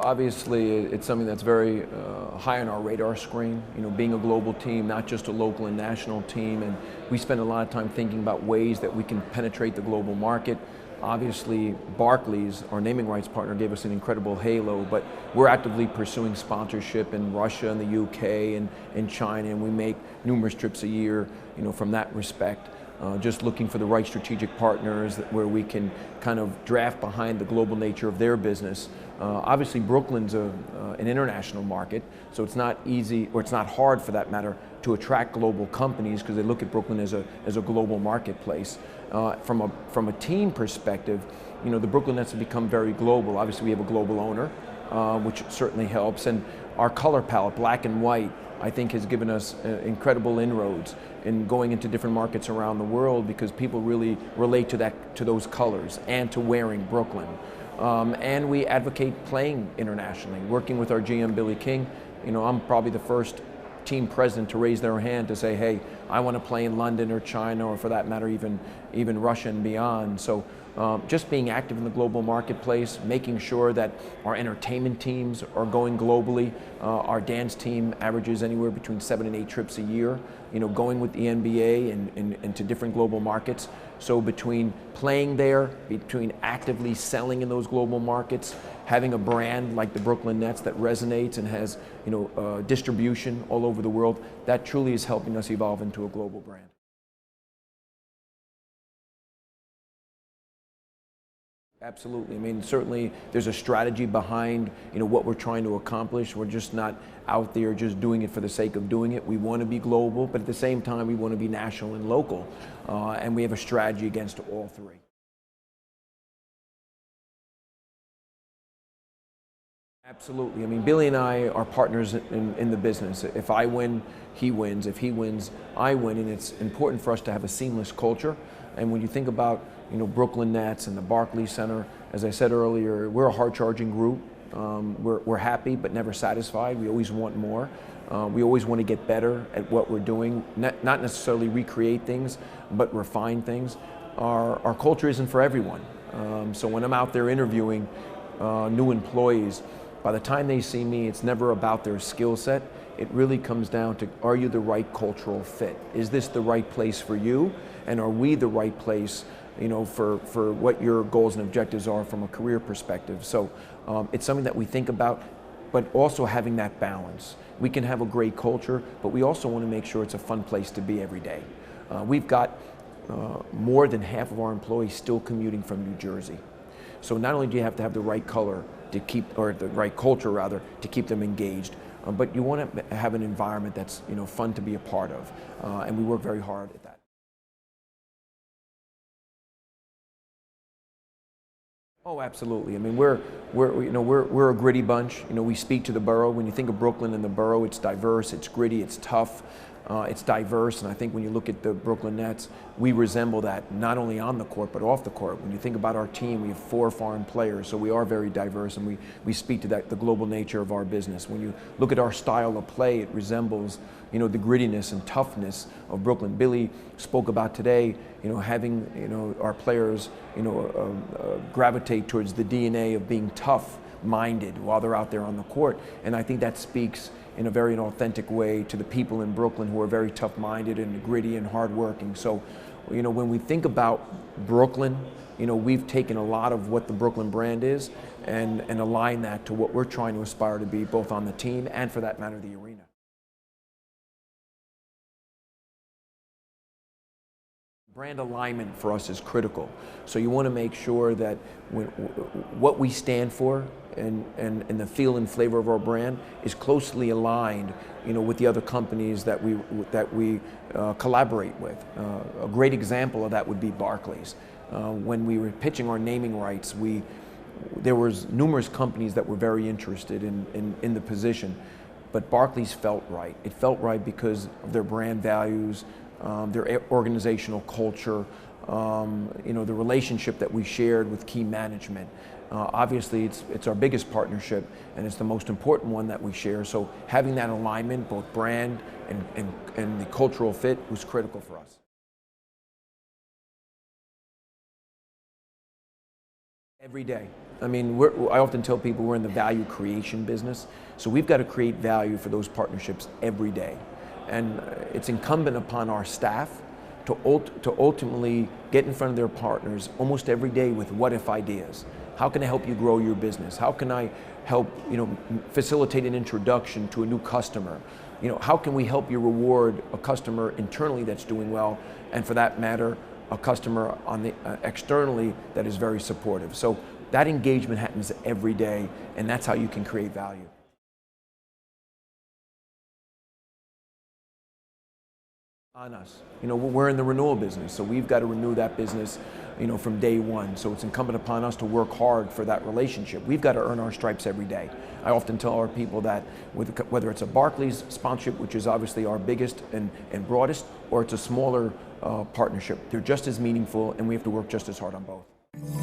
obviously it's something that's very high on our radar screen, being a global team, not just a local and national team, and we spend a lot of time thinking about ways that we can penetrate the global market. Obviously, Barclays, our naming rights partner, gave us an incredible halo, but we're actively pursuing sponsorship in Russia and the UK and in China, and we make numerous trips a year, from that respect. Just looking for the right strategic partners where we can kind of draft behind the global nature of their business. Obviously, Brooklyn's an international market, so it's not easy, or it's not hard for that matter, to attract global companies because they look at Brooklyn as a global marketplace. From a team perspective, the Brooklyn Nets have become very global. Obviously, we have a global owner, which certainly helps, and our color palette, black and white, I think has given us incredible inroads in going into different markets around the world because people really relate to those colors and to wearing Brooklyn. And we advocate playing internationally, working with our GM Billy King. I'm probably the first team president to raise their hand to say, hey, I want to play in London or China, or for that matter, even Russia and beyond. So just being active in the global marketplace, making sure that our entertainment teams are going globally. Our dance team averages anywhere between 7 and 8 trips a year, going with the NBA and to different global markets. So between playing there, between actively selling in those global markets, having a brand like the Brooklyn Nets that resonates and has distribution all over the world, that truly is helping us evolve into a global brand. Absolutely. I mean, certainly there's a strategy behind what we're trying to accomplish. We're just not out there just doing it for the sake of doing it. We want to be global, but at the same time, we want to be national and local. And we have a strategy against all three. Absolutely. I mean, Billy and I are partners in the business. If I win, he wins. If he wins, I win. And it's important for us to have a seamless culture. And when you think about Brooklyn Nets and the Barclays Center, as I said earlier, we're a hard-charging group. We're happy but never satisfied. We always want more. We always want to get better at what we're doing, not necessarily recreate things, but refine things. Our culture isn't for everyone. So when I'm out there interviewing new employees, by the time they see me, it's never about their skill set. It really comes down to, are you the right cultural fit? Is this the right place for you? And are we the right place for what your goals and objectives are from a career perspective? So it's something that we think about, but also having that balance. We can have a great culture, but we also want to make sure it's a fun place to be every day. We've got more than half of our employees still commuting from New Jersey. So not only do you have to have the right color to keep, or the right culture rather, to keep them engaged, but you want to have an environment that's fun to be a part of, and we work very hard at that. Oh, absolutely. I mean, we're a gritty bunch. We speak to the borough. When you think of Brooklyn and the borough, it's diverse, it's gritty, it's tough, it's diverse. And I think when you look at the Brooklyn Nets, we resemble that not only on the court but off the court. When you think about our team, we have 4 foreign players, so we are very diverse, and we speak to the global nature of our business. When you look at our style of play, it resembles the grittiness and toughness of Brooklyn. Billy spoke about today, having our players gravitate towards the DNA of being tough-minded while they're out there on the court, and I think that speaks in a very authentic way to the people in Brooklyn who are very tough-minded and gritty and hardworking. So, when we think about Brooklyn, we've taken a lot of what the Brooklyn brand is and aligned that to what we're trying to aspire to be, both on the team and, for that matter, the arena. Brand alignment for us is critical. So you want to make sure that what we stand for and the feel and flavor of our brand is closely aligned, with the other companies that we collaborate with. A great example of that would be Barclays. When we were pitching our naming rights, there was numerous companies that were very interested in the position, but Barclays felt right. It felt right because of their brand values, their organizational culture, the relationship that we shared with key management. Obviously, it's our biggest partnership, and it's the most important one that we share. So having that alignment, both brand and the cultural fit, was critical for us. Every day. I mean, I often tell people we're in the value creation business, so we've got to create value for those partnerships every day. And it's incumbent upon our staff to ultimately get in front of their partners almost every day with what-if ideas. How can I help you grow your business? How can I help, facilitate an introduction to a new customer? How can we help you reward a customer internally that's doing well, and for that matter, a customer externally that is very supportive? So that engagement happens every day, and that's how you can create value. On us. We're in the renewal business, so we've got to renew that business, from day one. So it's incumbent upon us to work hard for that relationship. We've got to earn our stripes every day. I often tell our people that whether it's a Barclays sponsorship, which is obviously our biggest and broadest, or it's a smaller partnership, they're just as meaningful, and we have to work just as hard on both.